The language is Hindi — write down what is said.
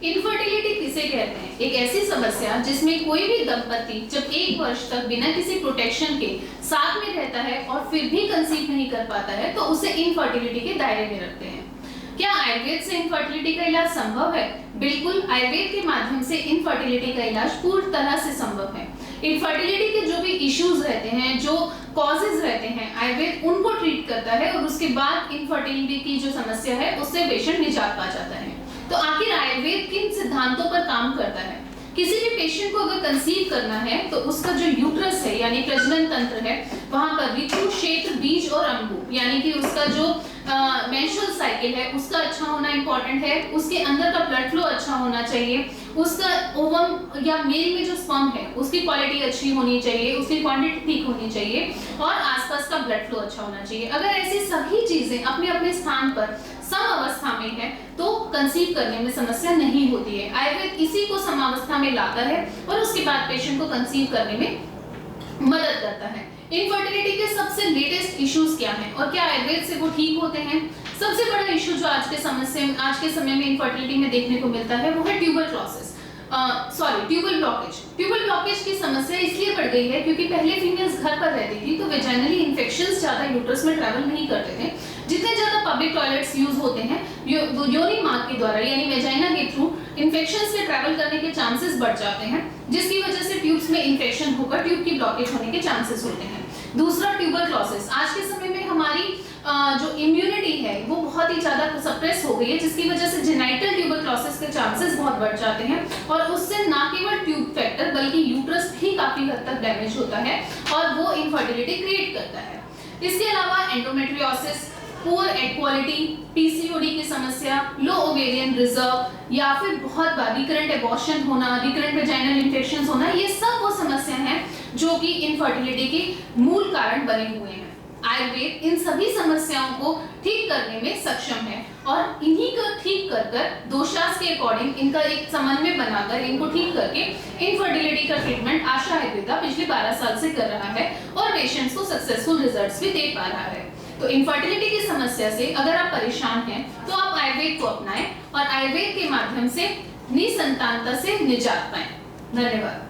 इनफर्टिलिटी किसे कहते हैं? एक ऐसी समस्या जिसमें कोई भी दंपति जब 1 वर्ष तक बिना किसी प्रोटेक्शन के साथ में रहता है और फिर भी कंसीव नहीं कर पाता है तो उसे इनफर्टिलिटी के दायरे में रखते हैं। क्या आयुर्वेद से इनफर्टिलिटी का इलाज संभव है? बिल्कुल, आयुर्वेद के माध्यम से इनफर्टिलिटी का इलाज पूर्ण तरह से संभव है। इनफर्टिलिटी के जो भी इश्यूज रहते हैं, जो कॉजेज रहते हैं, आयुर्वेद उनको ट्रीट करता है और उसके बाद इनफर्टिलिटी की जो समस्या है उससे पेशेंट निजात पा जाता है। तो आखिर आयुर्वेद किन सिद्धांतों पर काम करता है? किसी भी पेशेंट को अगर कंसीव करना है तो उसका जो यूट्रस है यानी प्रजनन तंत्र है, वहां पर ऋतु, क्षेत्र, बीज और अंगू यानी कि उसका जो मेंस्ट्रुअल साइकिल है उसका अच्छा होना इंपॉर्टेंट है। उसके अंदर का ब्लड फ्लो अच्छा होना चाहिए, उसका ओवम या मेल में जो स्पर्म है उसकी क्वालिटी अच्छी होनी चाहिए, उसकी क्वांटिटी ठीक होनी चाहिए और आसपास का ब्लड फ्लो अच्छा होना चाहिए। अगर ऐसी सभी चीजें अपने अपने स्थान पर सम अवस्था में है तो कंसीव करने में समस्या नहीं होती है। आयुर्वेद इसी को समावस्था में लाता है और उसके बाद पेशेंट को कंसीव करने में मदद करता है। इनफर्टिलिटी के सबसे लेटेस्ट इश्यूज क्या हैं और क्या आयुर्वेद से वो ठीक होते हैं? सबसे बड़ा इशू जो आज के समय में इनफर्टिलिटी में देखने को मिलता है वो है ट्यूबल ब्लॉकेज। ट्यूबल ब्लॉकेज की समस्या इसलिए बढ़ गई है क्योंकि पहले फीमेल्स घर पर रहती थी तो वेजाइनली इन्फेक्शंस ज्यादा यूट्रस में ट्रैवल नहीं करते थे। जितने ज्यादा पब्लिक टॉयलेट्स यूज होते हैं योनि मार्ग के द्वारा यानी वेजाइना के थ्रू इन्फेक्शंस के ट्रैवल करने के चांसेस बढ़ जाते हैं, जिसकी वजह से ट्यूब्स में इन्फेक्शन होकर ट्यूब की ब्लॉकेज होने के चांसेस होते हैं। दूसरा ट्यूबरक्लोसिस। आज के समय में हमारी जो इम्यूनिटी है वो बहुत ही ज्यादा सप्रेस हो गई है, जिसकी वजह से जेनाइटल ट्यूबरक्लोसिस के चांसेस बहुत बढ़ जाते हैं और उससे ना केवल ट्यूब फैक्टर बल्कि यूट्रस भी काफी हद तक डैमेज होता है और वो इनफर्टिलिटी क्रिएट करता है। इसके अलावा endometriosis, poor egg quality, PCOD की समस्या, लो ओवेरियन रिजर्व या फिर बहुत बार रिकरेंट एबॉर्शन होना, रिकरेंट वेजाइनल इन्फेक्शंस होना, ये सब वो समस्या हैं जो कि इनफर्टिलिटी के मूल कारण बने हुए हैं। आयुर्वेद इन सभी समस्याओं को ठीक करने में सक्षम है और इन्हीं को ठीक कर दोषास के अकॉर्डिंग इनका एक समन्वय बनाकर इनको ठीक करके इनफर्टिलिटी का ट्रीटमेंट आशा आयुर्वेदा पिछले 12 साल से कर रहा है और पेशेंट्स को सक्सेसफुल रिजल्ट्स भी दे पा रहा है। तो इनफर्टिलिटी की समस्या से अगर आप परेशान हैं तो आप आयुर्वेद को अपनाएं और आयुर्वेद के माध्यम से निसंतानता से निजात पाएं। धन्यवाद।